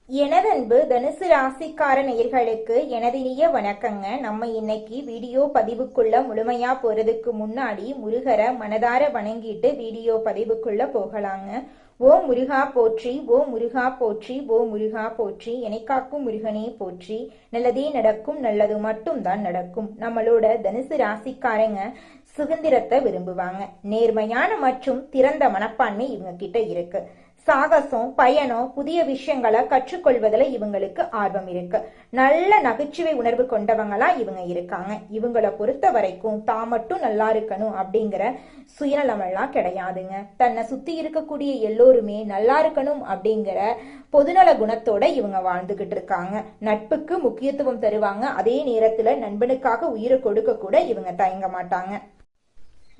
எனதன்பு தனுசு ராசிக்கார நேயர்களுக்கு எனதினிய வணக்கங்க. நம்ம இன்னைக்கு வீடியோ பதிவுக்குள்ள முழுமையா போறதுக்கு முன்னாடி முருகரை மனதார வணங்கிட்டு வீடியோ பதிவுக்குள்ள போகலாங்க. ஓ முருகா போற்றி, ஓ முருகா போற்றி, ஓ முருகா போற்றி, எனைக்காக்கும் முருகனே போற்றி. நல்லதே நடக்கும், நல்லது மட்டும் தான் நடக்கும். நம்மளோட தனுசு ராசிக்காரங்க சுதந்திரத்தை விரும்புவாங்க. நேர்மையான மற்றும் திறந்த மனப்பான்மை இவங்க கிட்ட இருக்கு. சாகசம், பயணம், புதிய விஷயங்களை கற்றுக்கொள்வதில் இவங்களுக்கு ஆர்வம் இருக்கு. நல்ல நகைச்சுவை உணர்வு கொண்டவங்களா இவங்க இருக்காங்க. இவங்களை பொறுத்த வரைக்கும் தான் மட்டும் நல்லா இருக்கணும் அப்படிங்கிற சுயநலமெல்லாம் கிடையாதுங்க. தன்னை சுத்தி இருக்கக்கூடிய எல்லோருமே நல்லா இருக்கணும் அப்படிங்கிற பொதுநல குணத்தோட இவங்க வாழ்ந்துகிட்டு இருக்காங்க. நட்புக்கு முக்கியத்துவம் தருவாங்க. அதே நேரத்துல நண்பனுக்காக உயிரை கொடுக்க கூட இவங்க தயங்க மாட்டாங்க.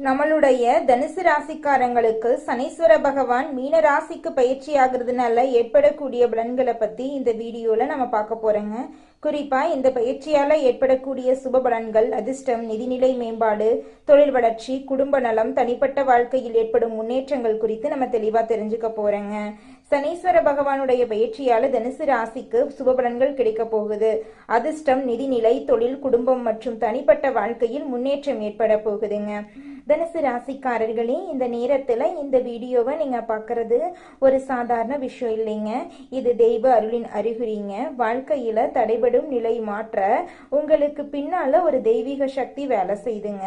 நம்மளுடைய தனுசு ராசிக்காரங்களுக்கு சனீஸ்வர பகவான் மீன ராசிக்கு பயிற்சி ஆகுறதுனால ஏற்படக்கூடிய பலன்களை பத்தி இந்த வீடியோல நம்ம பார்க்க போறோங்க. குறிப்பா இந்த பயிற்சியால ஏற்படக்கூடிய சுப பலன்கள், அதிர்ஷ்டம், நிதிநிலை மேம்பாடு, தொழில் வளர்ச்சி, குடும்ப நலம், தனிப்பட்ட வாழ்க்கையில் ஏற்படும் முன்னேற்றங்கள் குறித்து நம்ம தெளிவா தெரிஞ்சுக்க போறோங்க. சனீஸ்வர பகவானுடைய பயிற்சியால தனுசு ராசிக்கு சுப பலன்கள் கிடைக்க போகுது. அதிர்ஷ்டம், நிதிநிலை, தொழில், குடும்பம் மற்றும் தனிப்பட்ட வாழ்க்கையில் முன்னேற்றம் ஏற்பட போகுதுங்க. தனுசு ராசிக்காரர்களே, இந்த நேரத்துல இந்த வீடியோவை நீங்க பாக்குறது ஒரு சாதாரண விஷயம் இல்லைங்க. இது தெய்வ அருளின் அறிகுறிங்க. வாழ்க்கையில தடைபடும் நிலை மாற்ற உங்களுக்கு பின்னால ஒரு தெய்வீக சக்தி வேலை செய்துங்க.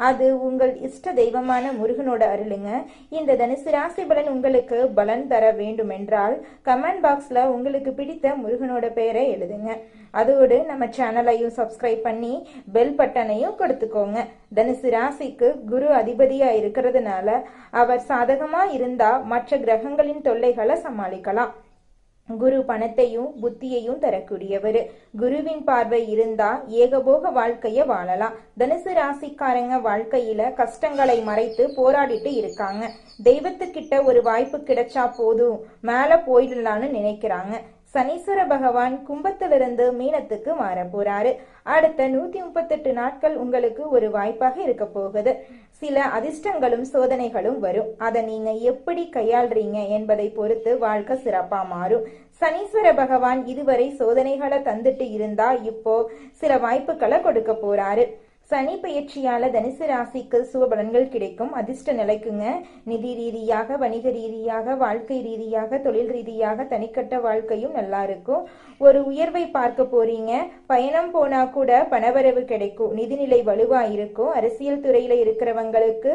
அது உங்கள் இஷ்ட தெய்வமான முருகனோட அருளுங்க. இந்த தனுசு ராசி பலன் உங்களுக்கு பலன் தர வேண்டும் என்றால் கமெண்ட் பாக்ஸ்ல உங்களுக்கு பிடித்த முருகனோட பெயரை எழுதுங்க. அதோடு நம்ம சேனலையும் சப்ஸ்கிரைப் பண்ணி பெல் பட்டனையும் கொடுத்துக்கோங்க. தனுசு ராசிக்கு குரு அதிபதியா இருக்கிறதுனால அவர் சாதகமா இருந்தா மற்ற கிரகங்களின் தொல்லைகளை சமாளிக்கலாம். குரு பணத்தையும் புத்தியையும் தரக்கூடியவர். குருவின் பார்வை இருந்தா ஏகபோக வாழ்க்கைய வாழலாம். தனுசு ராசிக்காரங்க வாழ்க்கையில கஷ்டங்களை மறைத்து போராடிட்டு இருக்காங்க. தெய்வத்துக்கிட்ட ஒரு வாய்ப்பு கிடைச்சா போதும் மேல போயிடலான்னு நினைக்கிறாங்க. சனீஸ்வர பகவான் கும்பத்திலிருந்து மீனத்துக்கு மாற போறாரு. அடுத்த 138 நாட்கள் உங்களுக்கு ஒரு வாய்ப்பாக இருக்க போகுது. சில அதிர்ஷ்டங்களும் சோதனைகளும் வரும். அதை நீங்க எப்படி கையாள்றீங்க என்பதை பொறுத்து வாழ்க்கை சிறப்பா மாறும். சனீஸ்வர பகவான் இதுவரை சோதனைகளை தந்துட்டு இருந்தா இப்போ சில வாய்ப்புகளை கொடுக்க போறாரு. சனி பயிற்சியால தனுசு ராசிக்கு சுப பலன்கள் கிடைக்கும். அதிர்ஷ்ட நிலைக்குங்க. நிதி ரீதியாக, வணிக ரீதியாக, வாழ்க்கை ரீதியாக, தொழில் ரீதியாக, தனிக்கட்ட வாழ்க்கையும் நல்லா இருக்கும். ஒரு உயர்வை பார்க்க போறீங்க. பயணம் போனா கூட பணவரவு கிடைக்கும். நிதிநிலை வலுவா இருக்கும். அரசியல் துறையில இருக்கிறவங்களுக்கு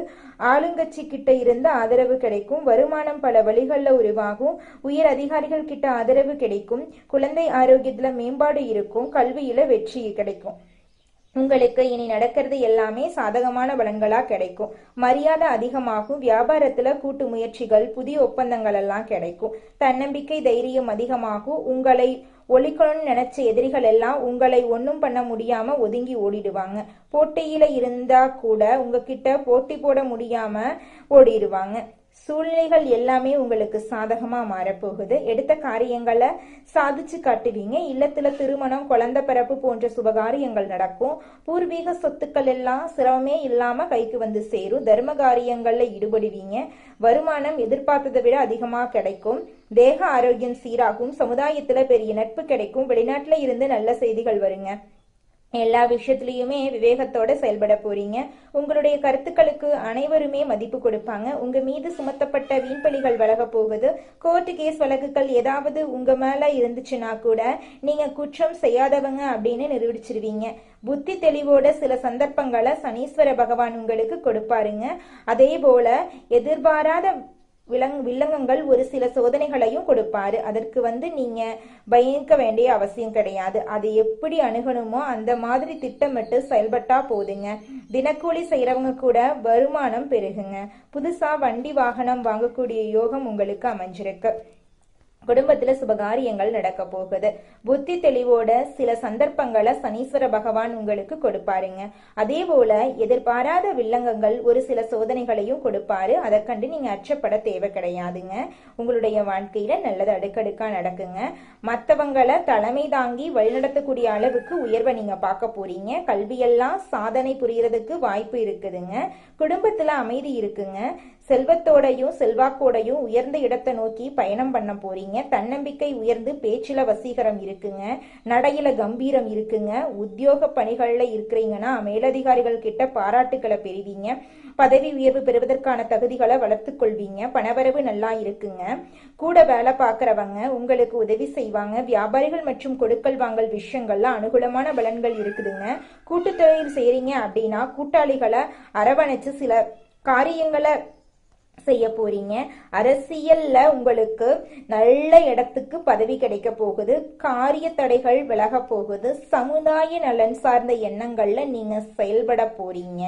ஆளுங்கட்சி கிட்ட இருந்து ஆதரவு கிடைக்கும். வருமானம் பல வழிகள்ல உருவாகும். உயர் அதிகாரிகள் கிட்ட ஆதரவு கிடைக்கும். குழந்தை ஆரோக்கியத்துல மேம்பாடு இருக்கும். கல்வியில வெற்றி கிடைக்கும். உங்களுக்கு இனி நடக்கிறது எல்லாமே சாதகமான பலன்களா கிடைக்கும். மரியாதை அதிகமாகும். வியாபாரத்துல கூட்டு முயற்சிகள், புதிய ஒப்பந்தங்கள் எல்லாம் கிடைக்கும். தன்னம்பிக்கை, தைரியம் அதிகமாகும். உங்களை ஒழிக்கணும்னு நினைச்ச எதிரிகள் எல்லாம் உங்களை ஒன்னும் பண்ண முடியாம ஒதுங்கி ஓடிடுவாங்க. போட்டியில இருந்தா கூட உங்ககிட்ட போட்டி போட முடியாம ஓடிடுவாங்க. சூழ்நிலைகள் எல்லாமே உங்களுக்கு சாதகமா மாறப்போகுது. எடுத்த காரியங்களை சாதிச்சு காட்டுவீங்க. இல்லத்துல திருமணம், குழந்தை பிறப்பு போன்ற சுபகாரியங்கள் நடக்கும். பூர்வீக சொத்துக்கள் எல்லாம் சிரமமே இல்லாம கைக்கு வந்து சேரும். தர்ம காரியங்கள்ல ஈடுபடுவீங்க. வருமானம் எதிர்பார்த்ததை விட அதிகமா கிடைக்கும். தேக ஆரோக்கியம் சீராகும். சமுதாயத்துல பெரிய நட்பு கிடைக்கும். வெளிநாட்டுல இருந்து நல்ல செய்திகள் வருங்க. எல்லா விஷயத்திலயுமே விவேகத்தோட செயல்பட போறீங்க. உங்களுடைய கருத்துக்களுக்கு அனைவருமே மதிப்பு கொடுப்பாங்க. உங்க மீது சுமத்தப்பட்ட வீண்பலிகள் விலக போகுது. கோர்ட்டு கேஸ் வழக்குகள் ஏதாவது உங்க மேல இருந்துச்சுன்னா கூட நீங்க குற்றம் செய்யாதவங்க அப்படின்னு நிரூபிச்சிருவீங்க. புத்தி தெளிவோட சில சந்தர்ப்பங்களை சனீஸ்வர பகவான் உங்களுக்கு கொடுப்பாருங்க. அதே போல எதிர்பாராத வில்லங்கங்கள் ஒரு சில சோதனைகளையும் கொடுப்பாரு. அதற்கு நீங்க பயக்க வேண்டிய அவசியம் கிடையாது. அது எப்படி அணுகணுமோ அந்த மாதிரி திட்டமிட்டு செயல்பட்டா போதுங்க. தினக்கூலி செய்யறவங்க கூட வருமானம் பெருகுங்க. புதுசா வண்டி வாகனம் வாங்கக்கூடிய யோகம் உங்களுக்கு அமைஞ்சிருக்கு. குடும்பத்துல சுபகாரியங்கள் நடக்க போகுது. புத்தி தெளிவோட சில சந்தர்ப்பங்களை சனீஸ்வர பகவான் உங்களுக்கு கொடுப்பாருங்க. அதே போல எதிர்பாராத வில்லங்கங்கள் ஒரு சில சோதனைகளையும் கொடுப்பாரு. அதை கண்டு நீங்க அச்சப்பட தேவை கிடையாதுங்க. உங்களுடைய வாழ்க்கையில நல்லது அடுக்கடுக்கா நடக்குங்க. மற்றவங்களை தலைமை தாங்கி வழிநடத்தக்கூடிய அளவுக்கு உயர்வை நீங்க பார்க்க போறீங்க. கல்வியெல்லாம் சாதனை புரியறதுக்கு வாய்ப்பு இருக்குதுங்க. குடும்பத்துல அமைதி இருக்குங்க. செல்வத்தோடையும் செல்வாக்கோடையும் உயர்ந்த இடத்தை நோக்கி பயணம் பண்ண போறீங்க. தன்னம்பிக்கை உயர்ந்து பேச்சில வசீகரம் இருக்குங்க. நடையில கம்பீரம் இருக்குங்க. உத்தியோக பணிகள்ல இருக்கிறீங்கன்னா மேலதிகாரிகள் கிட்ட பாராட்டுக்களை பெறுவீங்க. பதவி உயர்வு பெறுவதற்கான தகுதிகளை வளர்த்துக் கொள்வீங்க. பணவரவு நல்லா இருக்குங்க. கூட வேலை பார்க்கறவங்க உங்களுக்கு உதவி செய்வாங்க. வியாபாரிகள் மற்றும் கொடுக்கல் வாங்கல் விஷயங்கள்ல அனுகூலமான பலன்கள் இருக்குதுங்க. கூட்டு தொழில் செய்றீங்க அப்படின்னா கூட்டாளிகளை அரவணைச்சு சில காரியங்களை செய்ய போறீங்க. அரசியல்ல உங்களுக்கு நல்ல இடத்துக்கு பதவி கிடைக்க போகுது. காரிய தடைகள் விலக போகுது. சமுதாய நலன் சார்ந்த எண்ணங்கள்ல நீங்க செயல்பட போறீங்க.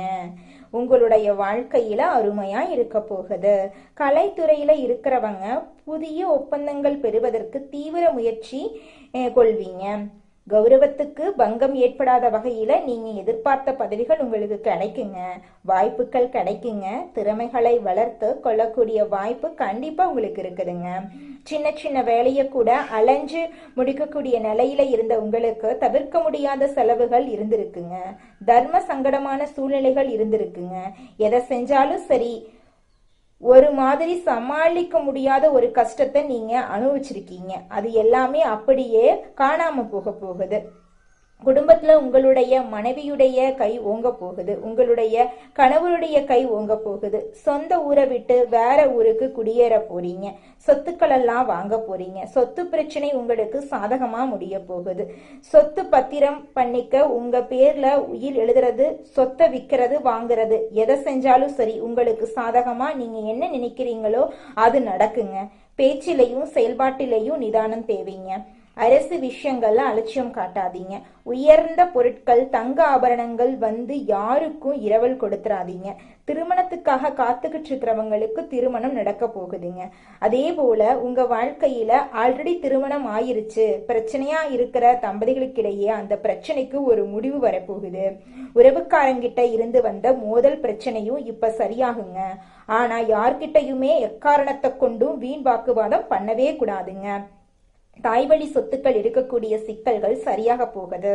உங்களுடைய வாழ்க்கையில அருமையா இருக்க போகுது. கலைத்துறையில இருக்கிறவங்க புதிய ஒப்பந்தங்கள் பெறுவதற்கு தீவிர முயற்சி கொள்வீங்க. கௌரவத்துக்கு பங்கம் ஏற்படாத வகையில நீங்க எதிர்பார்த்த பதவிகள் உங்களுக்கு கிடைக்குங்க. வாய்ப்புகள் கிடைக்குங்க. திறமைகளை வளர்த்து கொள்ளக்கூடிய வாய்ப்பு கண்டிப்பா உங்களுக்கு இருக்குதுங்க. சின்ன சின்ன வேலையை கூட அலைஞ்சு முடிக்கக்கூடிய நிலையில இருந்த உங்களுக்கு தவிர்க்க முடியாத செலவுகள் இருந்திருக்குங்க. தர்ம சங்கடமான சூழ்நிலைகள் இருந்திருக்குங்க. எதை செஞ்சாலும் சரி ஒரு மாதிரி சமாளிக்க முடியாத ஒரு கஷ்டத்தை நீங்க அனுபவிச்சிருக்கீங்க. அது எல்லாமே அப்படியே காணாம போக போகுது. குடும்பத்துல உங்களுடைய மனைவியுடைய கை ஓங்க போகுது. உங்களுடைய கணவருடைய கை ஓங்க போகுது. சொந்த ஊரை விட்டு வேற ஊருக்கு குடியேற போறீங்க. சொத்துக்கள் எல்லாம் வாங்க போறீங்க. சொத்து பிரச்சனை உங்களுக்கு சாதகமா முடிய போகுது. சொத்து பத்திரம் பண்ணிக்க உங்க பேர்ல உயிர் எழுதுறது, சொத்தை விற்கிறது, வாங்குறது, எதை செஞ்சாலும் சரி உங்களுக்கு சாதகமா நீங்க என்ன நினைக்கிறீங்களோ அது நடக்குங்க. பேச்சிலையும் செயல்பாட்டிலையும் நிதானம் தேவைங்க. அரசு விஷயங்கள்ல அலட்சியம் காட்டாதீங்க. உயர்ந்த பொருட்கள் தங்க ஆபரணங்கள் வந்து யாருக்கும் இரவல் கொடுத்துறாதீங்க. திருமணத்துக்காக காத்துக்கிட்டு இருக்கிறவங்களுக்கு திருமணம் நடக்க போகுதுங்க. அதே போல உங்க வாழ்க்கையில ஆல்ரெடி திருமணம் ஆயிருச்சு பிரச்சனையா இருக்கிற தம்பதிகளுக்கிடையே அந்த பிரச்சனைக்கு ஒரு முடிவு வரப்போகுது. உறவுக்காரங்கிட்ட இருந்து வந்த மோதல் பிரச்சனையும் இப்ப சரியாகுங்க. ஆனா யார்கிட்டையுமே எக்காரணத்தை கொண்டும் வீண் வாக்குவாதம் பண்ணவே கூடாதுங்க. தாய்வழி சொத்துக்கள் இருக்கக்கூடிய சிக்கல்கள் சரியாக போகுது.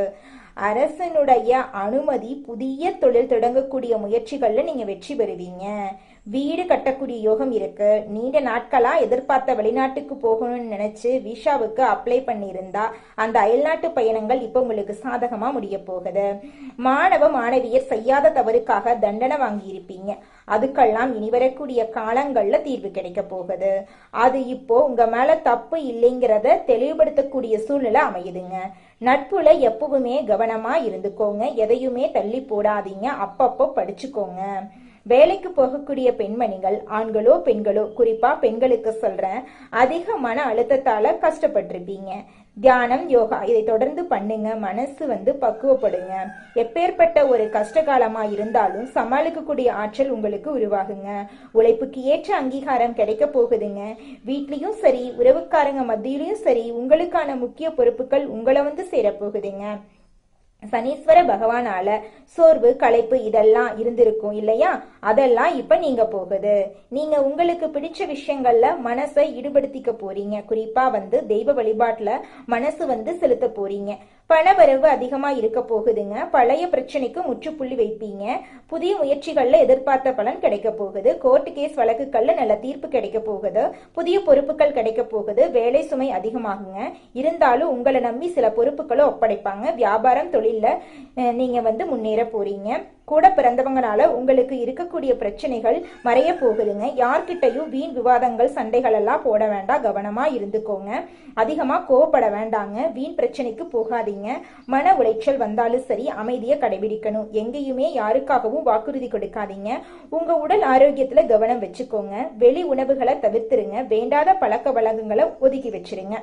அரசனுடைய அனுமதி புதிய தொழில் தொடங்கக்கூடிய முயற்சிகள்ல நீங்க வெற்றி பெறுவீங்க. வீடு கட்டக்கூடிய யோகம் இருக்கு. நீண்ட நாட்களா எதிர்பார்த்த வெளிநாட்டுக்கு போகணும்னு நினைச்சு விசாவுக்கு அப்ளை பண்ணியிருந்தா அந்த அயல்நாட்டு பயணங்கள் இப்ப உங்களுக்கு சாதகமா முடிய போகுது. மாணவ மாணவியர் செய்யாத தவறுக்காக தண்டனை வாங்கி இருப்பீங்க. அதுக்கெல்லாம் இனி வரக்கூடிய காலங்கள்ல தீர்வு கிடைக்க போகுது. அது இப்போ உங்க மேல தப்பு இல்லைங்கிறத தெளிவுபடுத்தக்கூடிய சூழ்நிலை அமையுதுங்க. நட்புல எப்பவுமே கவனமா இருந்துக்கோங்க. எதையுமே தள்ளி போடாதீங்க. அப்பப்போ படிச்சுக்கோங்க. வேலைக்கு போகக்கூடிய பெண்மணிகள் ஆண்களோ பெண்களோ, குறிப்பா பெண்களுக்கு சொல்றேன், அதிக மன அழுத்தத்தால கஷ்டப்பட்டிருப்பீங்க. தியானம் யோகா இதை தொடர்ந்து பண்ணுங்க. மனசு பக்குவப்படுங்க. எப்பேற்பட்ட ஒரு கஷ்டகாலமா இருந்தாலும் சமாளிக்கக்கூடிய ஆற்றல் உங்களுக்கு உருவாகுங்க. உழைப்புக்கு ஏற்ற அங்கீகாரம் கிடைக்க போகுதுங்க. வீட்லயும் சரி உறவுக்காரங்க மத்தியிலையும் சரி உங்களுக்கான முக்கிய பொறுப்புகள் உங்களை சேரப்போகுதுங்க. சனீஸ்வர பகவானால சோர்வு களைப்பு இதெல்லாம் இருந்திருக்கும் இல்லையா, அதெல்லாம் இப்ப நீங்க போகுது. நீங்க உங்களுக்கு பிடிச்ச விஷயங்கள்ல மனசை ஈடுபடுத்திக்க போறீங்க. குறிப்பா தெய்வ வழிபாட்டுல மனசு செலுத்த போறீங்க. பணவரவு அதிகமா இருக்க போகுதுங்க. பழைய பிரச்சனைக்கு முற்றுப்புள்ளி வைப்பீங்க. புதிய முயற்சிகள்ல எதிர்பார்த்த பலன் கிடைக்க போகுது. கோர்ட் கேஸ் வழக்குகள்ல நல்ல தீர்ப்பு கிடைக்க போகுது. புதிய பொறுப்புகள் கிடைக்க போகுது. வேலை சுமை அதிகமாகுங்க. இருந்தாலும் உங்களை நம்பி சில பொறுப்புகளை ஒப்படைப்பாங்க. வியாபாரம் தொழில நீங்க முன்னேற போறீங்க. கூட பிறந்தவங்கனால உங்களுக்கு இருக்கக்கூடிய பிரச்சனைகள் மறைய போகுதுங்க. யார்கிட்டையும் வீண் விவாதங்கள் சண்டைகள் எல்லாம் போட வேண்டாம். கவனமா இருந்துக்கோங்க. அதிகமா கோவப்பட வேண்டாங்க. வீண் பிரச்சனைக்கு போகாதீங்க. மன உளைச்சல் வந்தாலும் சரி அமைதியை கடைபிடிக்கணும். எங்கேயுமே யாருக்காகவும் வாக்குறுதி கொடுக்காதீங்க. உங்க உடல் ஆரோக்கியத்துல கவனம் வச்சுக்கோங்க. வெளி உணவுகளை தவிர்த்துருங்க. வேண்டாத பழக்க வழக்கங்களை ஒதுக்கி வச்சிருங்க.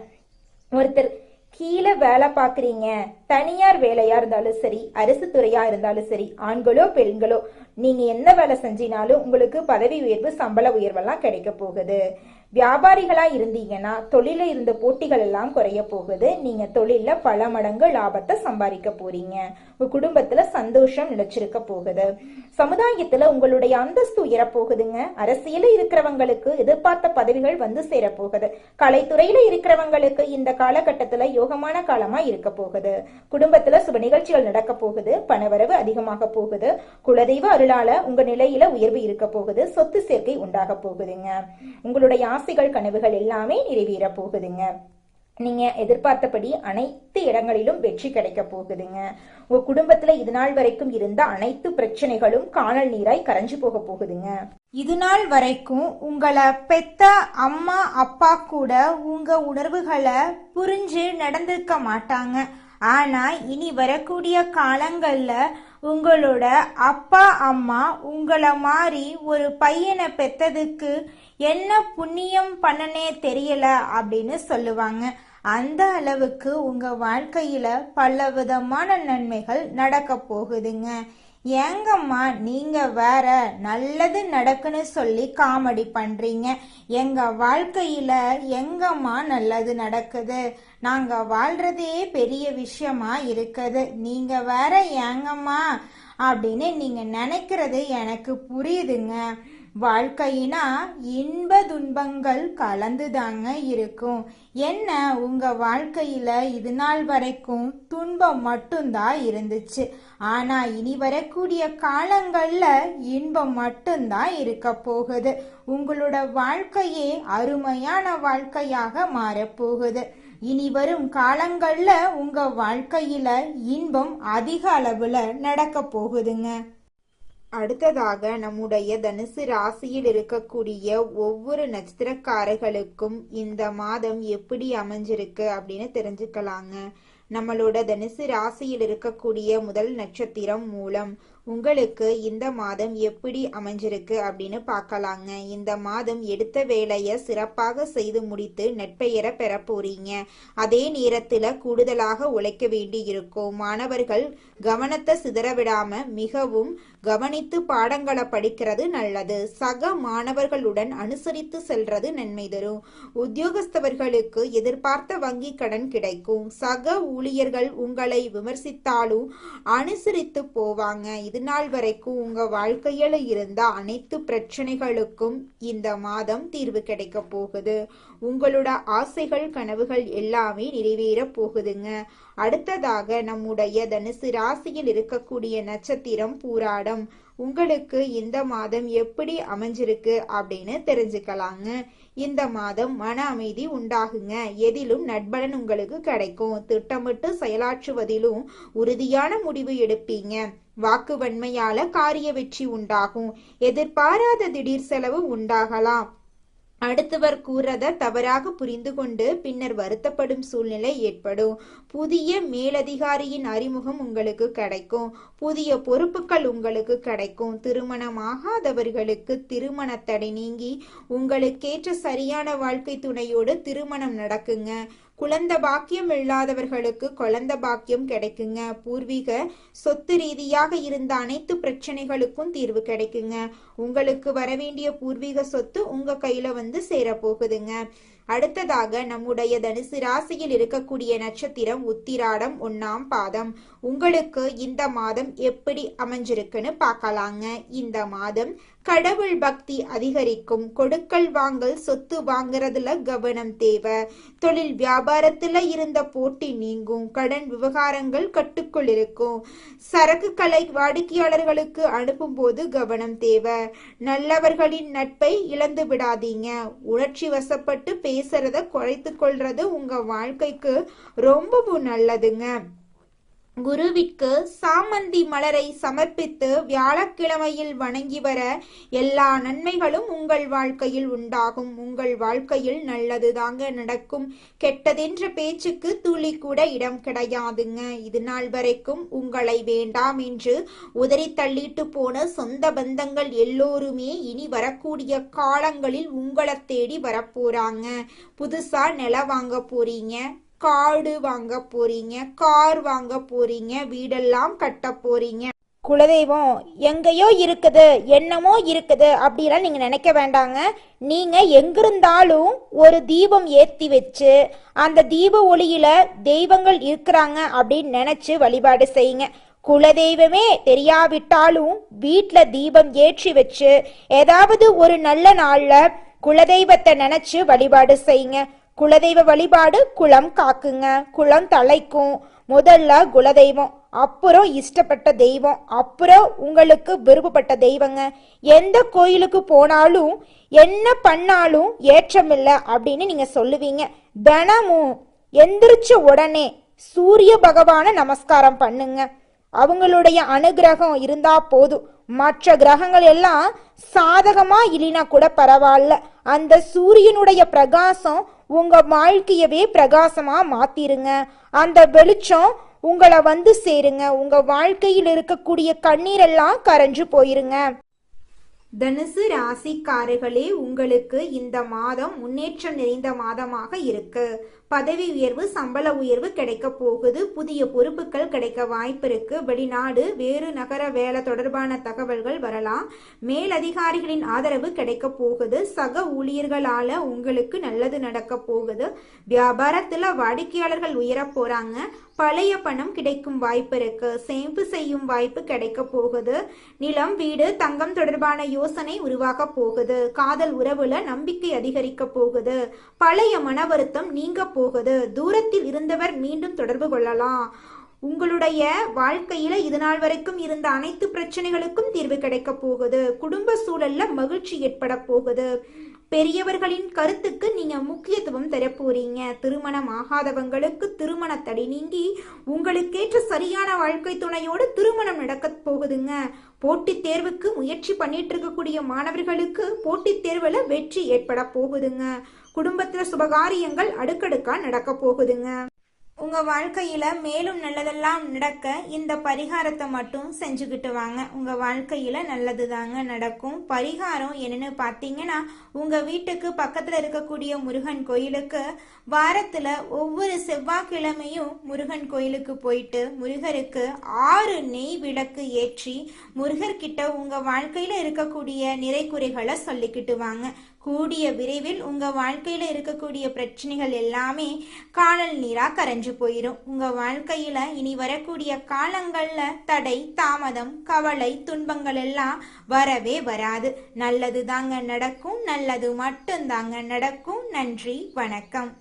ஒருத்தர் கீழே வேலை பாக்குறீங்க, தனியார் வேலையா இருந்தாலும் சரி அரசு துறையா இருந்தாலும் சரி, ஆண்களோ பெண்களோ, நீங்க என்ன வேலை செஞ்சினாலும் உங்களுக்கு பதவி உயர்வு சம்பள உயர்வெல்லாம் கிடைக்க போகுது. வியாபாரிகளா இருந்தீங்கன்னா தொழில இருந்த போட்டிகள் எல்லாம் குறைய போகுது. நீங்க தொழில பல மடங்கு லாபத்தை சம்பாதிக்க போறீங்க. உங்க குடும்பத்துல சந்தோஷம் நிலைச்சிருக்க போகுது. சமுதாயத்துல உங்களுடைய அந்தஸ்து உயரப்போகுதுங்க. அரசியல இருக்கிறவங்களுக்கு எதிர்பார்த்த பதவிகள் வந்து சேரப்போகுது. கலைத்துறையில இருக்கிறவங்களுக்கு இந்த காலகட்டத்துல யோகமான காலமா இருக்க போகுது. குடும்பத்துல சுப நிகழ்ச்சிகள் நடக்க போகுது. பணவரவு அதிகமாக போகுது. குலதெய்வ அருளால உங்க நிலையில உயர்வு இருக்க போகுது. சொத்து சேர்க்கை உண்டாக போகுதுங்க. உங்களுடைய ஆசைகள் கனவுகள் எல்லாமே நிறைவேற போகுதுங்க. நீங்க எதிர்பார்த்தபடி அனைத்து இடங்களிலும் வெற்றி கிடைக்க போகுதுங்க. உங்க குடும்பத்துல இது நாள் வரைக்கும் இருந்த அனைத்து பிரச்சனைகளும் காணல் நீராய் கரைஞ்சு போக போகுதுங்க. இது நாள் வரைக்கும் உங்களை பெத்த அம்மா அப்பா கூட உங்க உணர்வுகளை புரிஞ்சு நடந்திருக்க மாட்டாங்க. ஆனா இனி வரக்கூடிய காலங்கள்ல உங்களோட அப்பா அம்மா உங்களை மாதிரி ஒரு பையனை பெத்ததுக்கு என்ன புண்ணியம் பண்ணனே தெரியல அப்படின்னு சொல்லுவாங்க. அந்த அளவுக்கு உங்க வாழ்க்கையில பல விதமான நன்மைகள் நடக்க போகுதுங்க. ஏங்கம்மா நீங்க வேற நல்லது நடக்குன்னு சொல்லி காமெடி பண்றீங்க. எங்க வாழ்க்கையில எங்கம்மா நல்லது நடக்குது? நாங்க வாழ்றதே பெரிய விஷயமா இருக்குது. நீங்க வேற ஏங்கம்மா அப்படின்னு நீங்க நினைக்கிறது எனக்கு புரியுதுங்க. வாழ்க்கையினா இன்ப துன்பங்கள் கலந்துதாங்க இருக்கும். என்ன உங்க வாழ்க்கையில இது நாள் வரைக்கும் துன்பம் மட்டும்தான் இருந்துச்சு. ஆனா இனி வரக்கூடிய காலங்கள்ல இன்பம் மட்டும்தான் இருக்க போகுது. உங்களோட வாழ்க்கையே அருமையான வாழ்க்கையாக மாறப்போகுது. இனி வரும் காலங்கள்ல உங்க வாழ்க்கையில இன்பம் அதிக அளவுல நடக்க போகுதுங்க. அடுத்ததாக நம்முடைய தனுசு ராசியில் இருக்கக்கூடிய ஒவ்வொரு நட்சத்திரக்காரர்களுக்கும் இந்த மாதம் எப்படி அமைஞ்சிருக்கு அப்படின்னு தெரிஞ்சுக்கலாங்க. நம்மளோட தனுசு ராசியில் இருக்கக்கூடிய முதல் நட்சத்திரம் மூலம். உங்களுக்கு இந்த மாதம் எப்படி அமைஞ்சிருக்கு அப்படின்னு பார்க்கலாங்க. இந்த மாதம் எடுத்த வேலையை சிறப்பாக செய்து முடித்து நற்பெயரை பெற போறீங்க. அதே நேரத்துல கூடுதலாக உழைக்க வேண்டி இருக்கும். மாணவர்கள் கவனத்தை சிதறவிடாம மிகவும் கவனித்து பாடங்களை படிக்கிறது நல்லது. சக மாணவர்களுடன் அனுசரித்து செல்றது நன்மை தரும். உத்தியோகஸ்தவர்களுக்கு எதிர்பார்த்த வங்கி கடன் கிடைக்கும். சக ஊழியர்கள் உங்களை விமர்சித்தாலும் அனுசரித்து போவாங்க. இது நாள் வரைக்கும் உங்க வாழ்க்கையில இருந்த அனைத்து பிரச்சனைகளுக்கும் இந்த மாதம் தீர்வு கிடைக்க போகுது. உங்களோட ஆசைகள் கனவுகள் எல்லாமே நிறைவேற போகுதுங்க. அடுத்ததாக நம்முடைய தனுசு ராசியில் இருக்கக்கூடிய நட்சத்திரம் பூராடம். உங்களுக்கு இந்த மாதம் எப்படி அமைஞ்சிருக்கு அப்படின்னு தெரிஞ்சுக்கலாங்க. இந்த மாதம் மன அமைதி உண்டாகுங்க. எதிலும் நட்பலன் உங்களுக்கு கிடைக்கும். திட்டமிட்டு செயலாற்றுவதிலும் உறுதியான முடிவு எடுப்பீங்க. வாக்கு வன்மையால காரிய வெற்றி உண்டாகும். எதிர்பாராத திடீர் செலவு உண்டாகலாம். அடுத்தவர் கூறத தவறாக புரிந்து கொண்டு பின்னர் வருத்தப்படும் சூழ்நிலை ஏற்படும். புதிய மேலதிகாரியின் அறிமுகம் உங்களுக்கு கிடைக்கும். புதிய பொறுப்புகள் உங்களுக்கு கிடைக்கும். திருமணமாகாதவர்களுக்கு திருமண தடை நீங்கி உங்களுக்கேற்ற சரியான வாழ்க்கை துணையோடு திருமணம் நடக்குங்க. குழந்தை பாக்கியம் இல்லாதவர்களுக்கு குழந்தை பாக்கியம் கிடைக்குங்க. பூர்வீக சொத்து ரீதியாக இருந்த அனைத்து பிரச்சனைகளுக்கும் தீர்வு கிடைக்குங்க. உங்களுக்கு வரவேண்டிய பூர்வீக சொத்து உங்க கையில வந்து சேரப்போகுதுங்க. அடுத்ததாக நம்முடைய தனுசு ராசியில் இருக்கக்கூடிய நட்சத்திரம் உத்திராடம் 1ஆம் பாதம். உங்களுக்கு இந்த மாதம் எப்படி அமைஞ்சிருக்குன்னு பார்க்கலாங்க. இந்த மாதம் கடவுள் பக்தி அதிகரிக்கும். கொடுக்கல் வாங்கல் சொத்து வாங்குறதுல கவனம் தேவை. தொழில் வியாபாரத்துல இருந்த போட்டி நீங்கும். கடன் விவகாரங்கள் கட்டுக்குள் இருக்கும். சரக்குகளை வாடிக்கையாளர்களுக்கு அனுப்பும் போது கவனம் தேவை. நல்லவர்களின் நட்பை இழந்து விடாதீங்க. உணர்ச்சி வசப்பட்டு பேசுறத குறைத்து கொள்றது உங்க வாழ்க்கைக்கு ரொம்பவும் நல்லதுங்க. குருவிற்கு சாமந்தி மலரை சமர்ப்பித்து வியாழக்கிழமையில் வணங்கி வர எல்லா நன்மைகளும் உங்கள் வாழ்க்கையில் உண்டாகும். உங்கள் வாழ்க்கையில் நல்லது தாங்க நடக்கும். கெட்டதென்ற பேச்சுக்கு துளி கூட இடம் கிடையாதுங்க. இது நாள் வரைக்கும் உங்களை வேண்டாம் என்று உதறி தள்ளிட்டு போன சொந்த பந்தங்கள் எல்லோருமே இனி வரக்கூடிய காலங்களில் உங்களை தேடி வரப்போறாங்க. புதுசா நிலம் வாங்க போறீங்க. காடு வாங்க போறீங்க. கார் வாங்க போறீங்க. வீடெல்லாம் கட்ட போறீங்க. குலதெய்வம் எங்கேயோ இருக்குது, என்னமோ இருக்குது அப்படிலாம் நீங்க நினைக்க வேண்டாங்க. நீங்க எங்கிருந்தாலும் ஒரு தீபம் ஏத்தி வச்சு அந்த தீப ஒளியில தெய்வங்கள் இருக்கிறாங்க அப்படின்னு நினைச்சு வழிபாடு செய்யுங்க. குலதெய்வமே தெரியாவிட்டாலும் வீட்டுல தீபம் ஏற்றி வச்சு ஏதாவது ஒரு நல்ல நாள்ல குலதெய்வத்தை நினைச்சு வழிபாடு செய்யுங்க. குலதெய்வ வழிபாடு குலம் காக்குங்க, குலம் தலைக்கும். முதல்ல குலதெய்வம், அப்புறம் இஷ்டப்பட்ட தெய்வம், அப்புறம் உங்களுக்கு விருப்பப்பட்ட தெய்வங்க. எந்த கோயிலுக்கு போனாலும் என்ன பண்ணாலும் ஏற்றமில்லை அப்படின்னு நீங்க சொல்லுவீங்க. தினமும் எந்திரிச்ச உடனே சூரிய பகவான நமஸ்காரம் பண்ணுங்க. அவங்களுடைய அனுகிரகம் இருந்தா போதும். மற்ற கிரகங்கள் எல்லாம் சாதகமா இல்லைனா கூட பரவாயில்ல, அந்த சூரியனுடைய பிரகாசம் உங்க வாழ்க்கையவே பிரகாசமா மாத்திருங்க. அந்த வெளிச்சம் உங்களை வந்து சேருங்க. உங்க வாழ்க்கையில் இருக்கக்கூடிய கண்ணீரெல்லாம் கரைஞ்சு போயிருங்க. தனுசு ராசிக்காரர்களே, உங்களுக்கு இந்த மாதம் முன்னேற்றம் நிறைந்த மாதமாக இருக்கு. பதவி உயர்வு, சம்பள உயர்வு கிடைக்க போகுது. புதிய பொறுப்புகள் கிடைக்க வாய்ப்பு இருக்கு. வெளிநாடு, வேறு நகர வேலை தொடர்பான தகவல்கள் வரலாம். மேலதிகாரிகளின் ஆதரவு கிடைக்க போகுது. சக ஊழியர்களால உங்களுக்கு நல்லது நடக்க போகுது. வியாபாரத்துல வாடிக்கையாளர்கள் உயர போறாங்க. பழைய பணம் கிடைக்கும் வாய்ப்பு இருக்கு. சேமிப்பு செய்யும் வாய்ப்பு கிடைக்க போகுது. நிலம், வீடு, தங்கம் தொடர்பான யோசனை உருவாக போகுது. காதல் உறவுல நம்பிக்கை அதிகரிக்க போகுது. பழைய மன வருத்தம் நீங்க போகுது. தூரத்தில் இருந்தவர் மீண்டும் தொடர்பு கொள்ளலாம். உங்களுடைய வாழ்க்கையில இது நாள் வரைக்கும் இருந்த அனைத்து பிரச்சனைகளுக்கும் தீர்வு கிடைக்க போகுது. குடும்ப சூழல்ல மகிழ்ச்சி ஏற்பட போகுது. பெரியவர்களின் கருத்துக்கு நீங்க முக்கியத்துவம் தர போறீங்க. திருமணம் ஆகாதவங்களுக்கு திருமண தடை நீங்கி உங்களுக்கேற்ற சரியான வாழ்க்கை துணையோடு திருமணம் நடக்க போகுதுங்க. போட்டித் தேர்வுக்கு முயற்சி பண்ணிட்டு இருக்கக்கூடிய மாணவர்களுக்கு போட்டித் தேர்வுல வெற்றி ஏற்பட போகுதுங்க. குடும்பத்துல சுபகாரியங்கள் அடுக்கடுக்கா நடக்க போகுதுங்க. உங்க வாழ்க்கையில மேலும் நல்லதெல்லாம் நடக்க இந்த பரிகாரத்தை மட்டும் செஞ்சுக்கிட்டு வாங்க. உங்க வாழ்க்கையில நல்லது தாங்க நடக்கும். பரிகாரம் என்னன்னு பார்த்தீங்கன்னா, உங்க வீட்டுக்கு பக்கத்துல இருக்கக்கூடிய முருகன் கோயிலுக்கு வாரத்துல ஒவ்வொரு செவ்வாய்க்கிழமையும் முருகன் கோயிலுக்கு போயிட்டு முருகருக்கு 6 நெய் விளக்கு ஏற்றி முருகர்கிட்ட உங்க வாழ்க்கையில இருக்கக்கூடிய நிறை குறைகளை சொல்லிக்கிட்டு வாங்க. கூடிய விரைவில் உங்க வாழ்க்கையில இருக்கக்கூடிய பிரச்சனைகள் எல்லாமே காணல் நீரா கரைஞ்சு போயிடும். உங்க வாழ்க்கையில இனி வரக்கூடிய காலங்கள்ல தடை, தாமதம், கவலை, துன்பங்கள் எல்லாம் வரவே வராது. நல்லது தாங்க நடக்கும். நல்லது மட்டும் தாங்க நடக்கும். நன்றி, வணக்கம்.